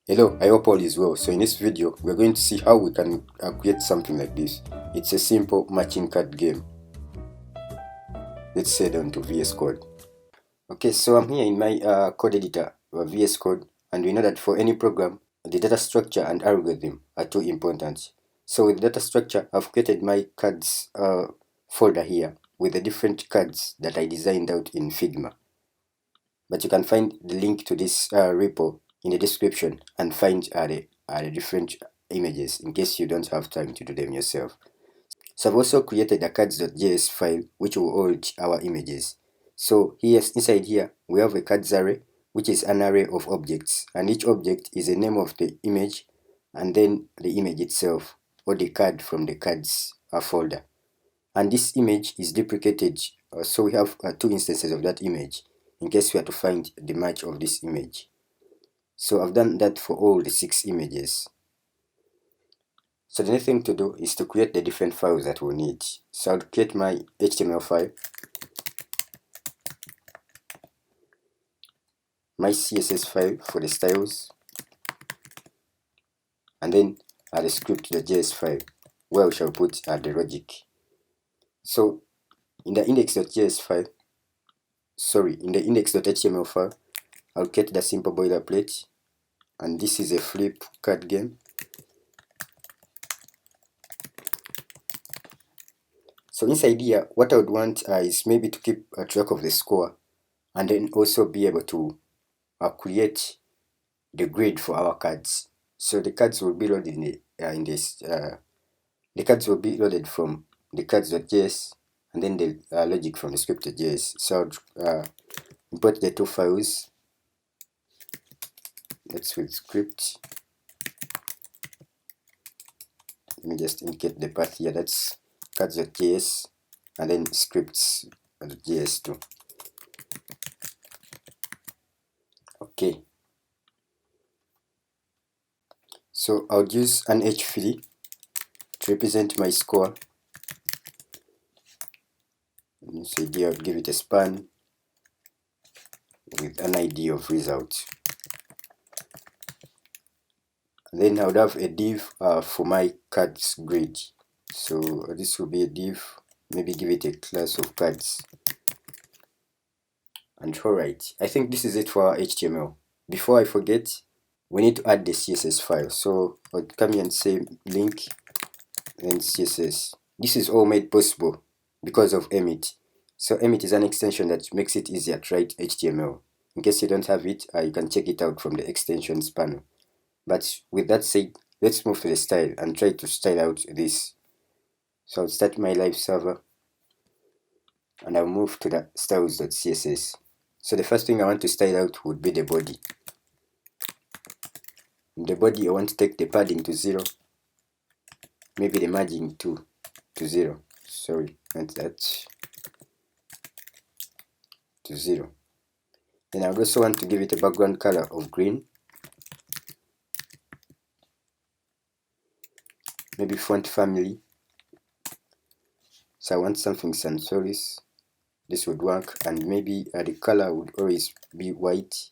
Hello, I hope all is well. So in this video, we're going to see how we can create something like this. It's a simple matching card game. Let's head on to VS Code. Okay, so I'm here in my code editor, VS Code, and we know that for any program, the data structure and algorithm are two important. So with data structure, I've created my cards folder here with the different cards that I designed out in Figma. But you can find the link to this repo in the description and find the different images in case you don't have time to do them yourself. So I've also created a cards.js file which will hold our images. So here, inside here, we have a cards array, which is an array of objects, and each object is the name of the image and then the image itself, or the card from the cards folder. And this image is duplicated, so we have two instances of that image in case we are to find the match of this image. So I've done that for all the 6 images. So the next thing to do is to create the different files that we'll need. So I'll create my HTML file, my CSS file for the styles, and then the script.js file where we shall put the logic. So in the index.js file, in the index.html file, I'll get the simple boilerplate, and this is a flip card game. So inside here, what I would want is maybe to keep a track of the score, and then also be able to create the grid for our cards. So the cards will be loaded the cards will be loaded from the cards.js and then the logic from the script.js. So I'll import the two files. That's with script. Let me just indicate the path here. That's cards.js and then scripts.js too. Okay. So I'll use an h3 to represent my score. So here I'll give it a span with an ID of result. Then I would have a div for my cards grid. So this will be a div, maybe give it a class of cards. And alright, I think this is it for our HTML. Before I forget, we need to add the CSS file. So I'll come here and say link and CSS. This is all made possible because of Emmet. So Emmet is an extension that makes it easier to write HTML. In case you don't have it, you can check it out from the extensions panel. But with that said, let's move to the style and try to style out this. So I'll start my live server and I'll move to the styles.css. So the first thing I want to style out would be the body. In the body, I want to take the padding to 0, maybe the margin to 0. Sorry, not that, to 0. Then I would also want to give it a background color of green, maybe font family. So I want something sans serif. This would work, and maybe the color would always be white.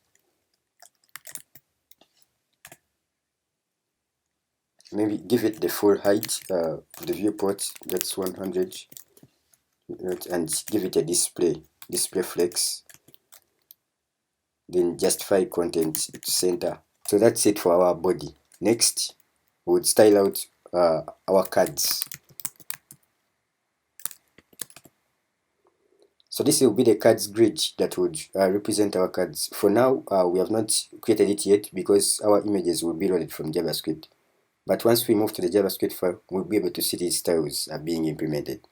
Maybe give it the full height of the viewport, that's 100, and give it a display flex. Then justify content to center. So that's it for our body. Next, we would style out our cards. So this will be the cards grid that would represent our cards. For now, we have not created it yet because our images will be loaded from JavaScript. But once we move to the JavaScript file, we'll be able to see these styles are being implemented.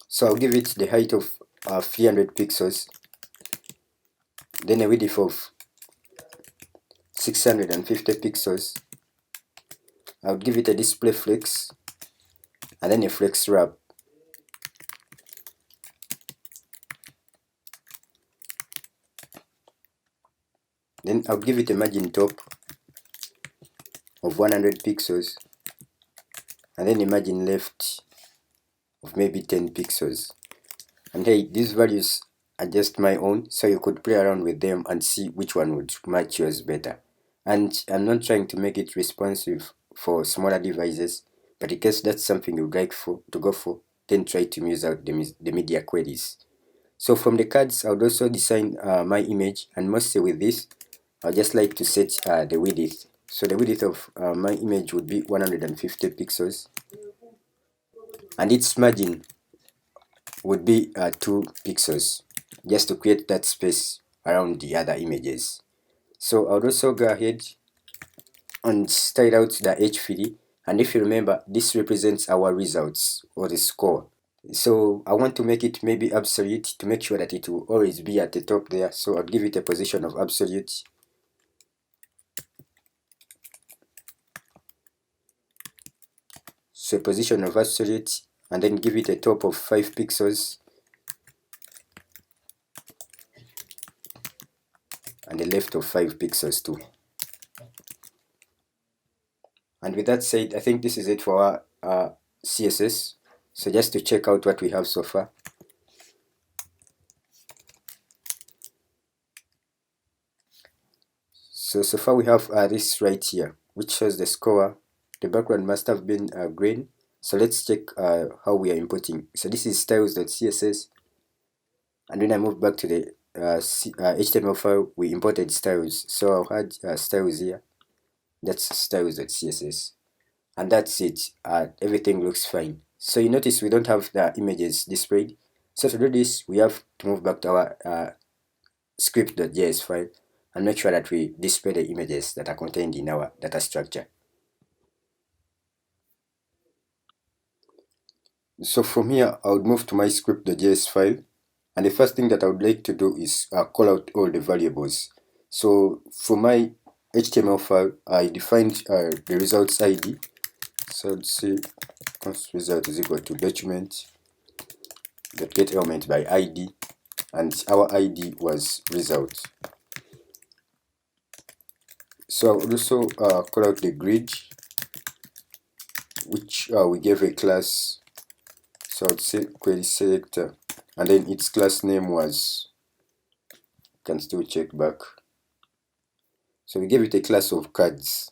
So I'll give it the height of 300 pixels, then a width of 650 pixels. I'll give it a display flex, and then a flex wrap. Then I'll give it a margin top of 100 pixels, and then a margin left of maybe 10 pixels. And hey, these values are just my own, so you could play around with them and see which one would match yours better. and I'm not trying to make it responsive for smaller devices, but in case that's something you'd like to go for, then try to use out the media queries. So from the cards, I would also design my image, and mostly with this, I'd just like to set the width. So the width of my image would be 150 pixels, and its margin would be 2 pixels, just to create that space around the other images. So I'll also go ahead and style out the h3, and if you remember, this represents our results or the score. So I want to make it maybe absolute to make sure that it will always be at the top there. So I'll give it a position of absolute. So a position of absolute, and then give it a top of 5 pixels and a left of 5 pixels too. And with that said, I think this is it for our CSS. So just to check out what we have so far. So far we have this right here, which shows the score. The background must have been green. So let's check how we are importing. So this is styles.css, and when I move back to the HTML file, we imported styles. So I'll add styles here. That's styles.css, and that's it. Everything looks fine. So you notice we don't have the images displayed. So to do this, we have to move back to our script.js file and make sure that we display the images that are contained in our data structure. So from here, I would move to my script.js file, and the first thing that I would like to do is call out all the variables. So for my HTML file, I defined the results ID. So let's say const result is equal to document.getElement by ID, and our ID was result. So I would also call out the grid, which we gave a class. So I'd say query selector, and then its class name was, can still check back. So we gave it a class of cards.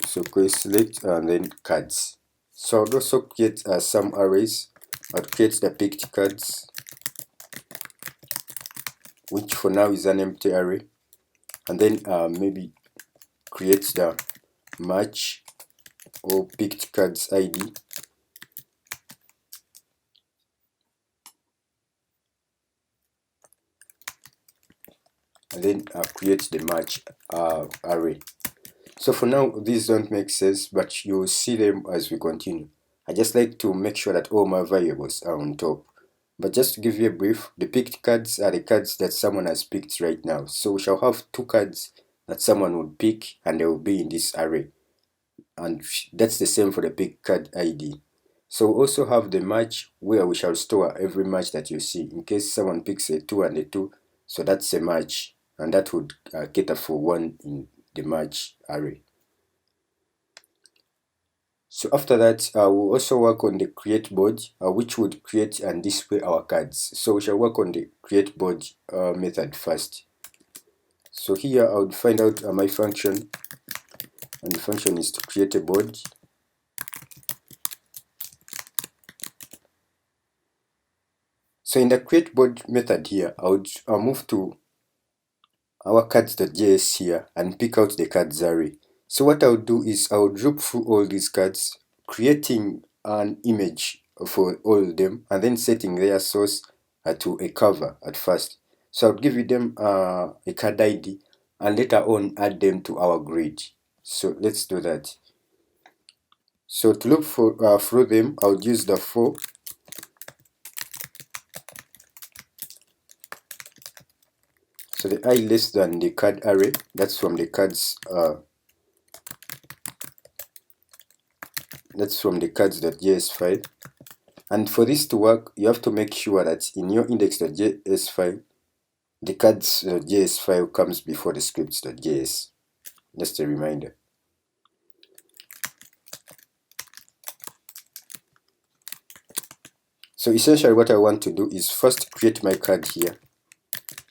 So query select and then cards. So I'd also create some arrays. I'd create the picked cards, which for now is an empty array, and then maybe create the match or picked cards ID, and then create the match array. So for now, these don't make sense, but you'll see them as we continue. I just like to make sure that all my variables are on top. But just to give you a brief, the picked cards are the cards that someone has picked right now. So we shall have 2 cards that someone would pick, and they will be in this array. And that's the same for the picked card ID. So we also have the match, where we shall store every match that you see. In case someone picks a 2 and a 2, so that's a match, and that would cater for 1 in the match array. So after that, we'll also work on the create board, which would create and display our cards. So we shall work on the create board method first. So here I would find out my function, and the function is to create a board. So in the create board method here, I would move to our cards.js here and pick out the cards array. So what I would do is I would loop through all these cards, creating an image for all of them, and then setting their source to a cover at first. So I'll give them a card ID, and later on add them to our grid. So let's do that. So to loop through them, I would use the for. So the I less than the card array, that's from the cards. That's from the cards.js file. And for this to work, you have to make sure that in your index.js file, the cards.js file comes before the scripts.js. Just a reminder. So essentially what I want to do is first create my card here.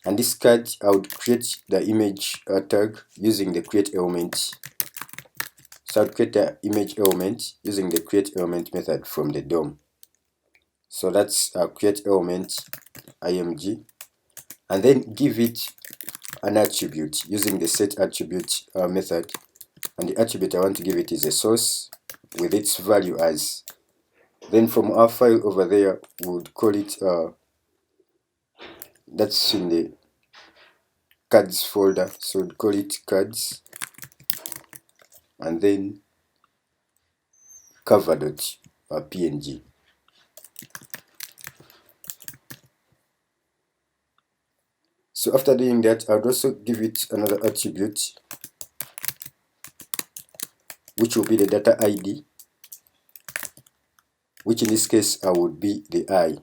And this card, I would create the image tag using the create element. So I'll create the image element using the create element method from the DOM. So that's create element img, and then give it an attribute using the set attribute method. And the attribute I want to give it is a source with its value as. Then from our file over there, we would call it that's in the cards folder, so we'd call it cards, and then cover.png. So after doing that, I would also give it another attribute, which will be the data ID, which in this case would be the I.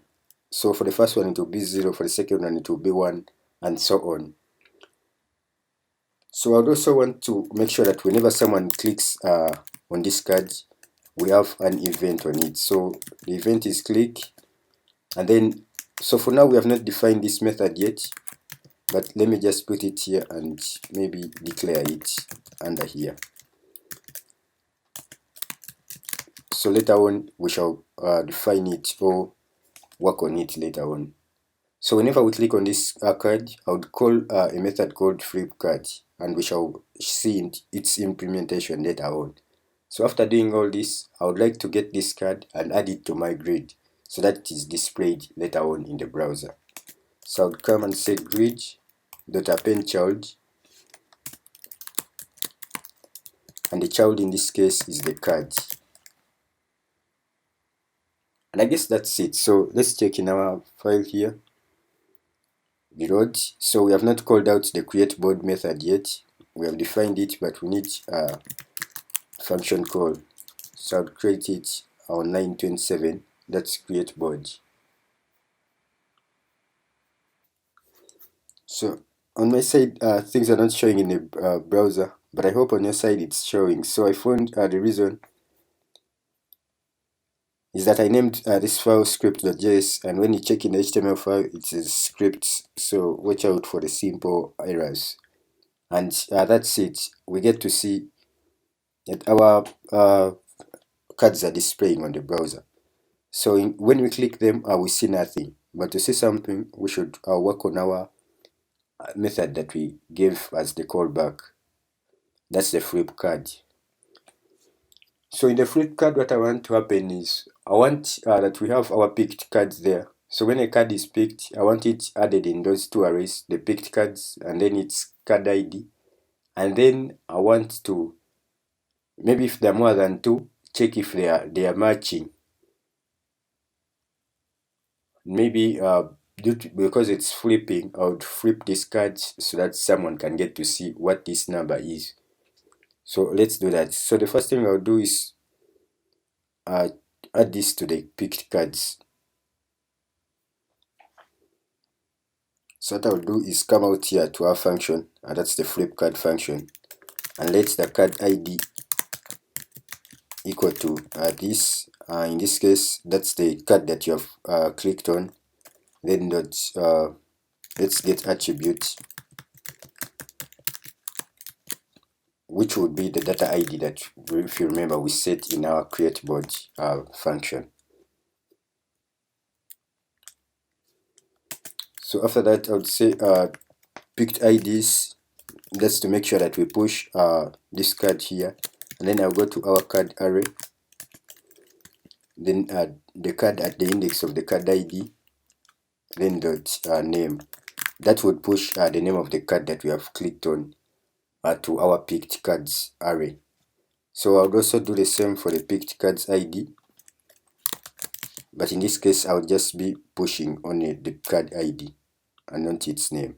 So for the first one it will be 0, for the second one it will be 1, and so on. So I would also want to make sure that whenever someone clicks on this card, we have an event on it. So the event is click, and then, so for now we have not defined this method yet, but let me just put it here and maybe declare it under here. So later on we shall define it or work on it later on. So whenever we click on this card, I would call a method called flip card, and we shall see its implementation later on. So after doing all this, I would like to get this card and add it to my grid so that it is displayed later on in the browser. So I would come and say grid.append child, and the child in this case is the card. And I guess that's it. So let's check in our file here, the road. So we have not called out the create board method yet. We have defined it, but we need a function call. So I'll create it on line 27. That's create board. So on my side, things are not showing in the browser, but I hope on your side it's showing. So I found the reason is that I named this file script.js, and when you check in the HTML file, it says scripts. So watch out for the simple errors. And that's it. We get to see that our cards are displaying on the browser. So when we click them, we see nothing. But to see something, we should work on our method that we gave as the callback. That's the flip card. So in the flip card, what I want to happen is I want that we have our picked cards there. So when a card is picked, I want it added in those two arrays, the picked cards and then its card ID. And then I want to, maybe if there are more than two, check if they are matching. Maybe because it's flipping, I would flip these cards so that someone can get to see what this number is. So let's do that. So the first thing I'll do is add this to the picked cards. So what I'll do is come out here to our function, and that's the flip card function, and let the card ID equal to this. In this case, that's the card that you have clicked on. Then let's get attribute, which would be the data ID that, if you remember, we set in our create board function. So after that, I would say picked IDs. That's to make sure that we push this card here, and then I'll go to our card array, then the card at the index of the card ID, then dot name. That would push the name of the card that we have clicked on to our picked cards array. So I would also do the same for the picked cards ID, but in this case I would just be pushing only the card ID and not its name.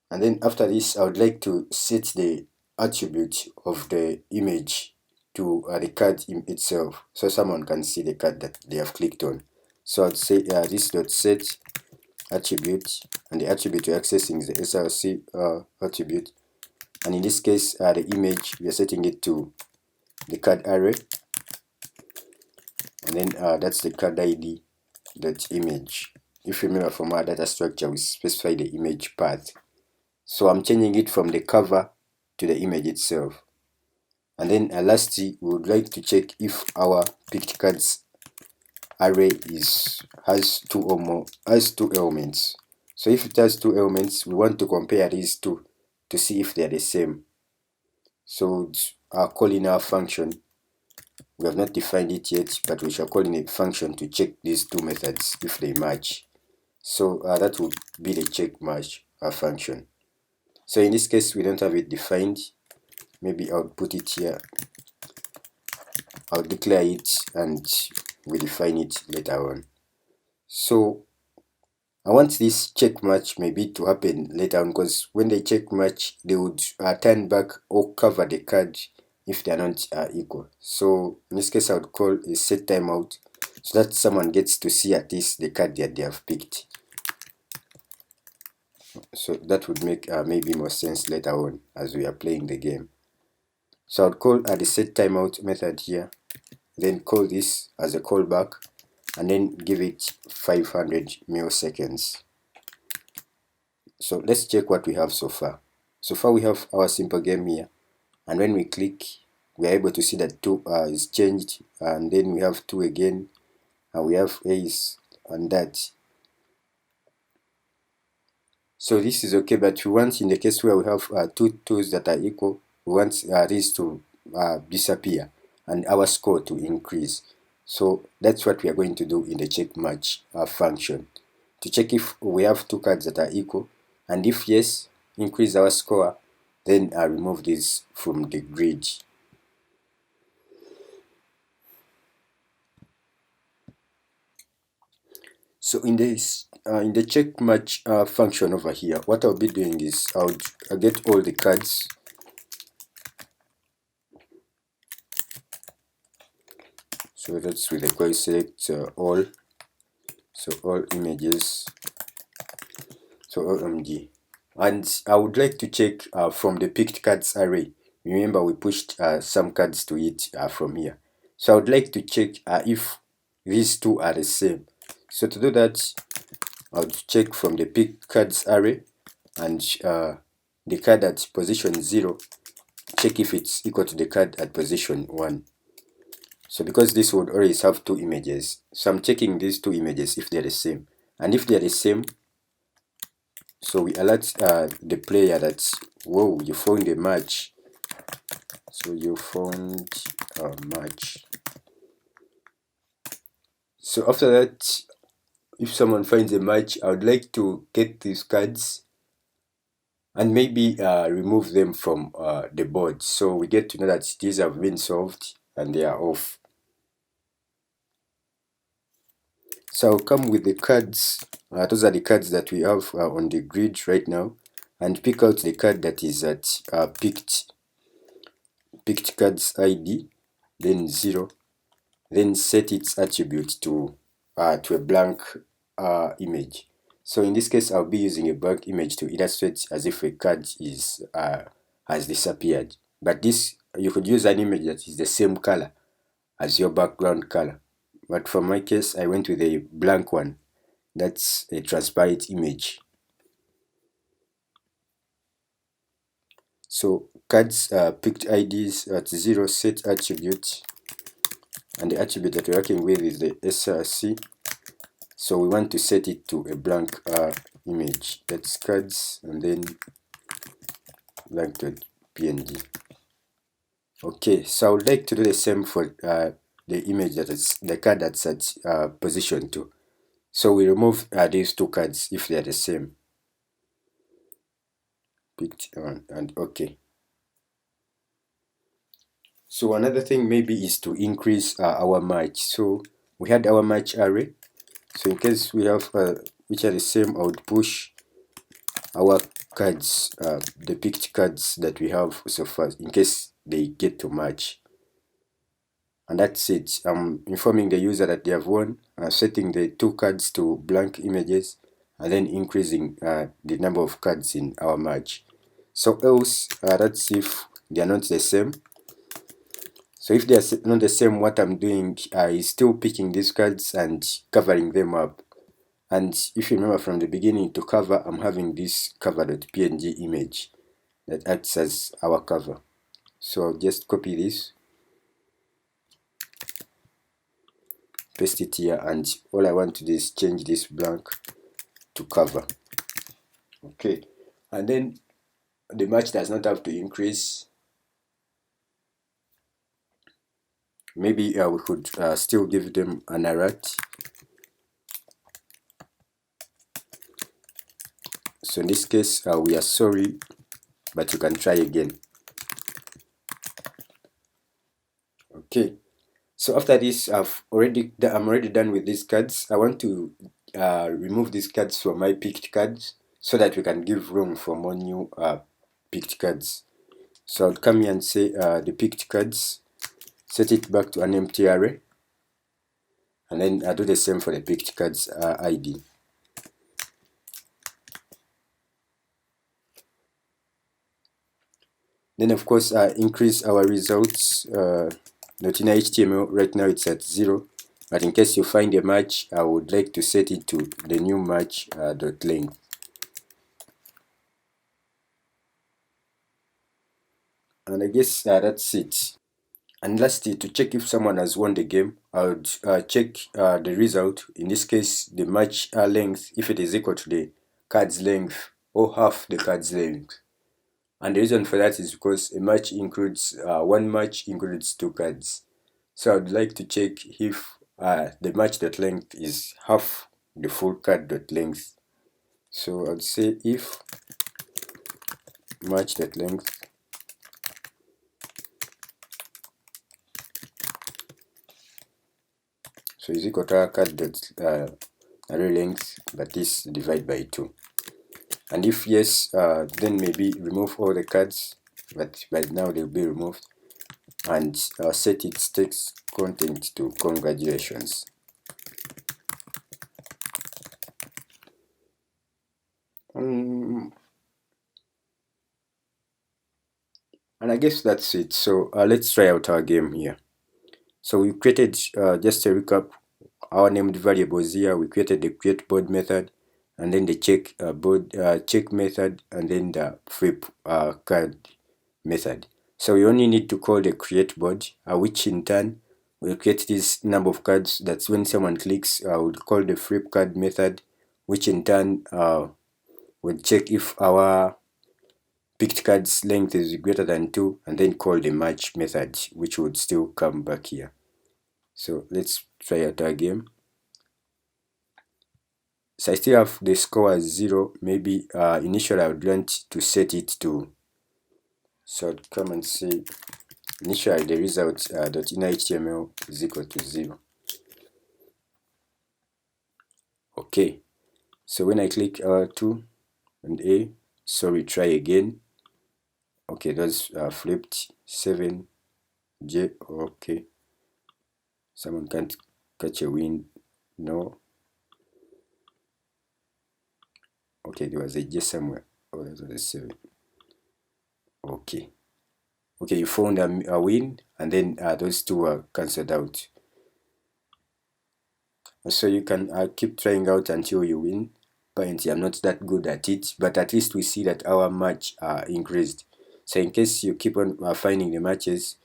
And then after this, I would like to set the attribute of the image to the card itself, so someone can see the card that they have clicked on. So I'd say this.set attribute, and the attribute we're accessing is the src attribute, and in this case the image, we are setting it to the card array, and then that's the card ID dot image if you remember from our data structure, we specify the image path. So I'm changing it from the cover to the image itself. And then lastly, we would like to check if our picked cards array has two elements. So if it has two elements, we want to compare these two to see if they are the same. So call in our function. We have not defined it yet, but we shall call in a function to check these two methods if they match. So that would be the check match function. So in this case, we don't have it defined. Maybe I'll put it here. I'll declare it and we define it later on. So I want this check match maybe to happen later on, because when they check match, they would turn back or cover the card if they are not equal. So in this case, I would call a setTimeout so that someone gets to see at least the card that they have picked. So that would make maybe more sense later on as we are playing the game. So I would call the setTimeout method here, then call this as a callback, and then give it 500 milliseconds. So let's check what we have so far. So far we have our simple game here, and when we click, we are able to see that 2 is changed, and then we have 2 again, and we have ace and that. So this is okay, but we want, in the case where we have two 2's that are equal, we want these to disappear and our score to increase. So that's what we are going to do in the check match function, to check if we have 2 cards that are equal, and if yes, increase our score, then remove this from the grid. So in the check match function over here, what I'll be doing is I'll get all the cards. So that's with the query select all. So all images. So OMG. And I would like to check from the picked cards array. Remember, we pushed some cards to it from here. So I would like to check if these two are the same. So to do that, I would check from the picked cards array, and the card at position 0, check if it's equal to the card at position 1. So because this would always have 2 images, so I'm checking these 2 images if they're the same. And if they're the same, so we alert the player that, whoa, you found a match. So you found a match. So after that, if someone finds a match, I would like to get these cards and maybe remove them from the board. So we get to know that these have been solved and they are off. So I'll come with the cards. Those are the cards that we have on the grid right now, and pick out the card that is at picked cards ID, then 0, then set its attribute to a blank image. So in this case, I'll be using a blank image to illustrate as if a card is has disappeared. But this, you could use an image that is the same color as your background color. But for my case, I went with a blank one. That's a transparent image. So cards picked IDs at 0, set attribute, and the attribute that we're working with is the src. So we want to set it to a blank image. That's cards and then blank.png. Okay, so I would like to do the same for the image that is the card that's at position 2. So we remove these 2 cards if they are the same. Picked and okay. So another thing maybe is to increase our match. So we had our match array. So in case we have which are the same, I would push our cards, the picked cards that we have so far, in case they get to match. And that's it. I'm informing the user that they have won, setting the 2 cards to blank images, and then increasing the number of cards in our match. So else, that's if they are not the same. So if they are not the same, what I'm doing is still picking these cards and covering them up. And if you remember from the beginning, to cover, I'm having this cover.png image that acts as our cover. So I'll just copy this, paste it here, and all I want to do is change this blank to cover. Okay, and then the match does not have to increase. Maybe we could still give them an alert. So in this case, we are sorry, but you can try again. Okay, so after this, I'm already done with these cards. I want to remove these cards from my picked cards so that we can give room for more new picked cards. So I'll come here and say the picked cards, set it back to an empty array, and then I'll do the same for the picked cards ID. Then of course increase our results. Not in HTML, right now it's at 0, but in case you find a match, I would like to set it to the new match dot length. And I guess that's it. And lastly, to check if someone has won the game, I would check the result. In this case, the match length, if it is equal to the card's length or half the card's length. And the reason for that is because a match includes, one match includes 2 cards. So I'd like to check if the match.length is half the full card.length. So I'd say if match.length so is equal to our card.array length, but this divide by 2. And if yes, then maybe remove all the cards, but by now they'll be removed, and set its text content to congratulations. And I guess that's it. So let's try out our game here. So we created, just a recap, our named variables here. We created the create board method, and then the check check method, and then the flip card method. So we only need to call the create board, which in turn will create this number of cards. That's when someone clicks, we'll call the flip card method, which in turn will check if our picked card's length is greater than 2, and then call the match method, which would still come back here. So let's try out our game. So I still have the score as 0. Maybe initially I would want to set it to, so I'd come and say initially the result .innerHTML is equal to 0. Okay, so when I click R2 and A, sorry, try again. Okay, those flipped 7J. Okay, someone can't catch a win. No. Okay, there was a J somewhere. Oh, that was a 7. Okay. Okay, you found a win, and then those 2 are cancelled out. So you can keep trying out until you win. Apparently, I'm not that good at it, but at least we see that our match increased. So in case you keep on finding the matches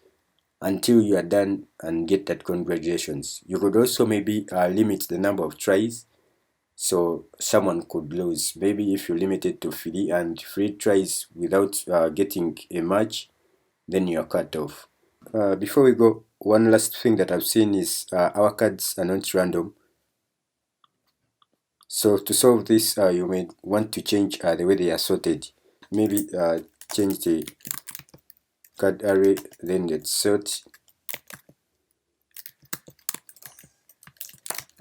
until you are done and get that congratulations. You could also maybe limit the number of tries, so someone could lose. Maybe if you limit it to 3 and 3 tries without getting a match, then you are cut off. Before we go, one last thing that I've seen is our cards are not random. So to solve this, you may want to change the way they are sorted. Maybe change the card array, then let's sort.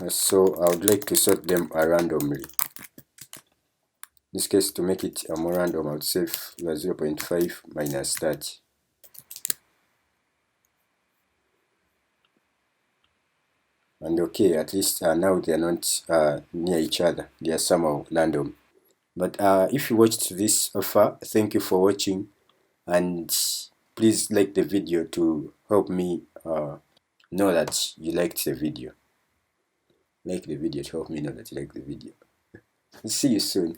So I would like to sort them randomly. In this case, to make it more random, I would say 0.5 minus 30. And okay, at least now they are not near each other. They are somehow random. But if you watched this far, thank you for watching, and please like the video to help me know that you liked the video. like the video to help me know that you like the video. See you soon.